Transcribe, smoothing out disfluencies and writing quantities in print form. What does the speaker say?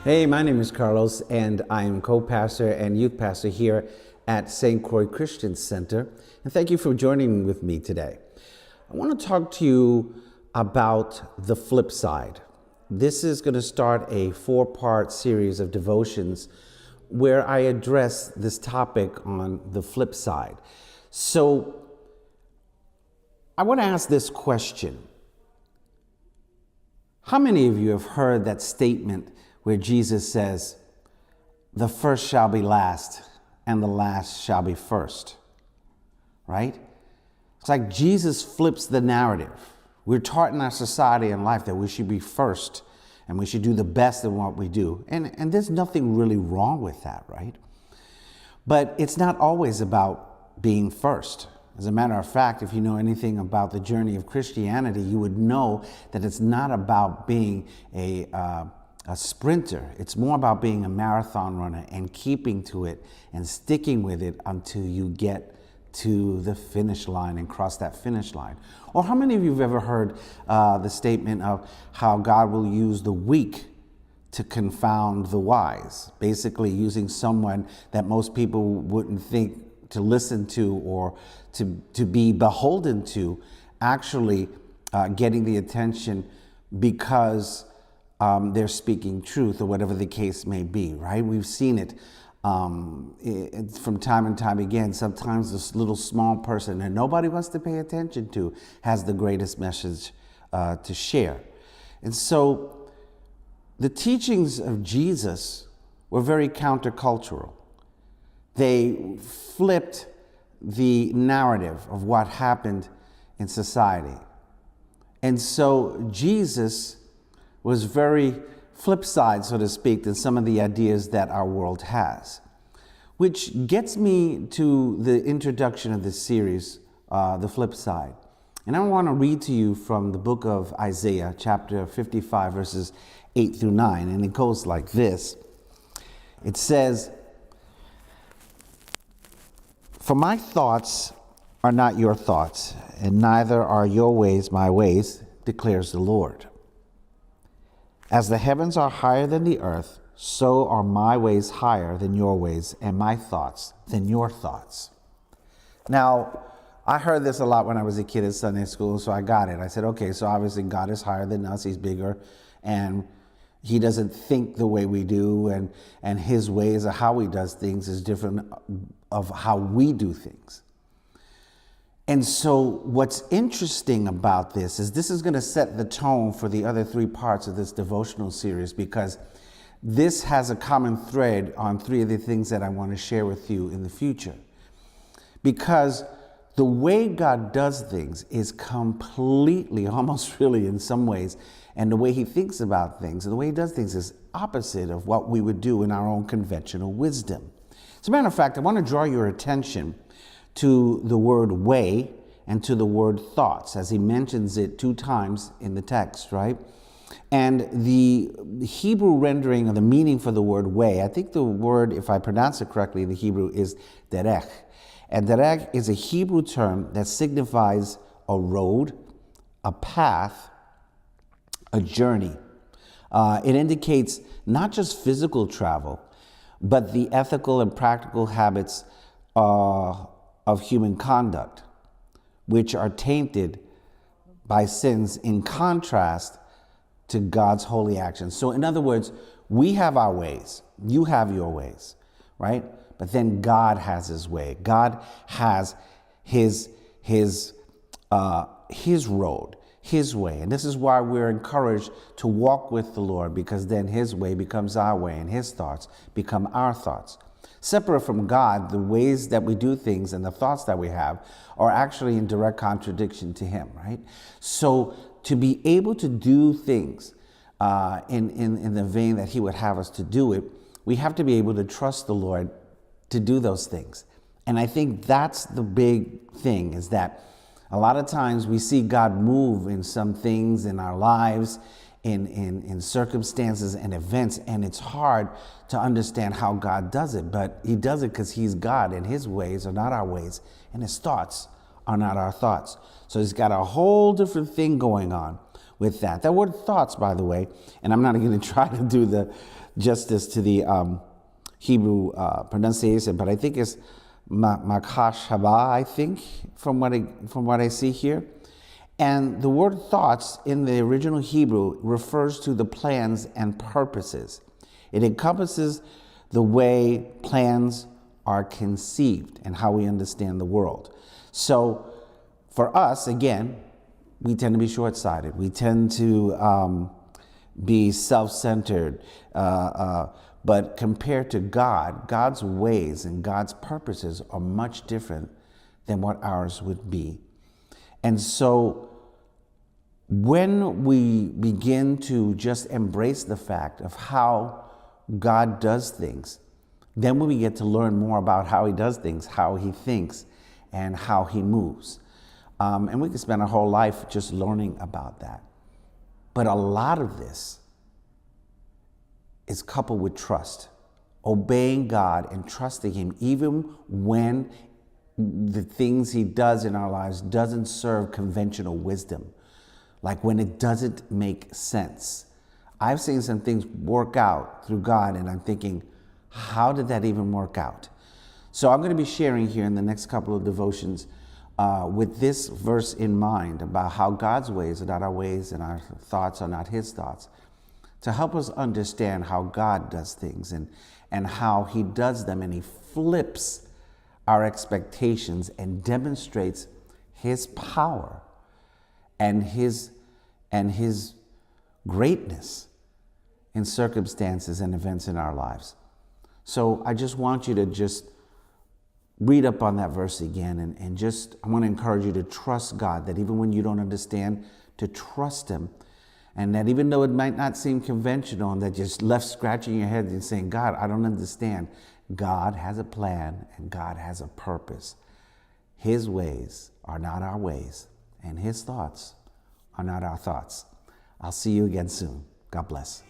Hey, my name is Carlos, and I am co-pastor and youth pastor here at St. Croix Christian Center. And thank you for joining with me today. I want to talk to you about the flip side. This is going to start a 4-part series of devotions where I address this topic on the flip side. So I want to ask this question. How many of you have heard that statement where Jesus says, the first shall be last and the last shall be first, right? It's like Jesus flips the narrative. We're taught in our society and life that we should be first and we should do the best in what we do. And there's nothing really wrong with that, right? But it's not always about being first. As a matter of fact, if you know anything about the journey of Christianity, you would know that it's not about being a sprinter. It's more about being a marathon runner and keeping to it and sticking with it until you get to the finish line and cross that finish line. Or how many of you have ever heard the statement of how God will use the weak to confound the wise? Basically using someone that most people wouldn't think to listen to or to be beholden to, actually getting the attention because they're speaking truth, or whatever the case may be, right? We've seen it from time and time again. Sometimes this little small person that nobody wants to pay attention to has the greatest message to share. And so the teachings of Jesus were very countercultural. They flipped the narrative of what happened in society. And so Jesus was very flip side, so to speak, than some of the ideas that our world has. Which gets me to the introduction of this series, The Flip Side. And I want to read to you from the book of Isaiah, chapter 55, verses 8 through 9. And it goes like this. It says, "For my thoughts are not your thoughts, and neither are your ways my ways, declares the Lord. As the heavens are higher than the earth, so are my ways higher than your ways, and my thoughts than your thoughts." Now, I heard this a lot when I was a kid at Sunday school, so I got it. I said, okay, so obviously God is higher than us, he's bigger, and he doesn't think the way we do, and his ways of how he does things is different of how we do things. And so what's interesting about this is going to set the tone for the other 3 parts of this devotional series, because this has a common thread on 3 of the things that I want to share with you in the future. Because the way God does things is completely, almost really in some ways, and the way he thinks about things and the way he does things is opposite of what we would do in our own conventional wisdom. As a matter of fact, I want to draw your attention to the word way and to the word thoughts, as he mentions it 2 times in the text, right? And the Hebrew rendering of the meaning for the word way, I think the word, if I pronounce it correctly in the Hebrew, is derech. And derech is a Hebrew term that signifies a road, a path, a journey. It indicates not just physical travel, but the ethical and practical habits of human conduct, which are tainted by sins, in contrast to God's holy actions. So in other words, we have our ways, you have your ways, right? But then God has his way. God has his road, his way. And this is why we're encouraged to walk with the Lord, because then his way becomes our way and his thoughts become our thoughts. Separate from God, the ways that we do things and the thoughts that we have are actually in direct contradiction to him, right? So to be able to do things in the vein that he would have us to do it, we have to be able to trust the Lord to do those things. And I think that's the big thing, is that a lot of times we see God move in some things in our lives, in circumstances and events, and it's hard to understand how God does it, but he does it because he's God, and his ways are not our ways, and his thoughts are not our thoughts. So he's got a whole different thing going on with that. That word thoughts, by the way, and I'm not going to try to do justice to the Hebrew pronunciation, but I think it's makash haba, I think, from what I see here. And the word thoughts in the original Hebrew refers to the plans and purposes. It encompasses the way plans are conceived and how we understand the world. So for us, again, we tend to be short-sighted. We tend to be self-centered. But compared to God, God's ways and God's purposes are much different than what ours would be. And so when we begin to just embrace the fact of how God does things, then when we get to learn more about how he does things, how he thinks, and how he moves. And we can spend our whole life just learning about that. But a lot of this is coupled with trust, obeying God and trusting him, even when the things he does in our lives doesn't serve conventional wisdom, like when it doesn't make sense. I've seen some things work out through God, and I'm thinking, how did that even work out? So I'm going to be sharing here in the next couple of devotions with this verse in mind about how God's ways are not our ways and our thoughts are not his thoughts, to help us understand how God does things and how he does them, and he flips our expectations and demonstrates his power and his greatness in circumstances and events in our lives. So I just want you to just read up on that verse again, and just, I want to encourage you to trust God, that even when you don't understand, to trust him. And that even though it might not seem conventional, and that you're left scratching your head and saying, God, I don't understand. God has a plan and God has a purpose. His ways are not our ways, and his thoughts are not our thoughts. I'll see you again soon. God bless.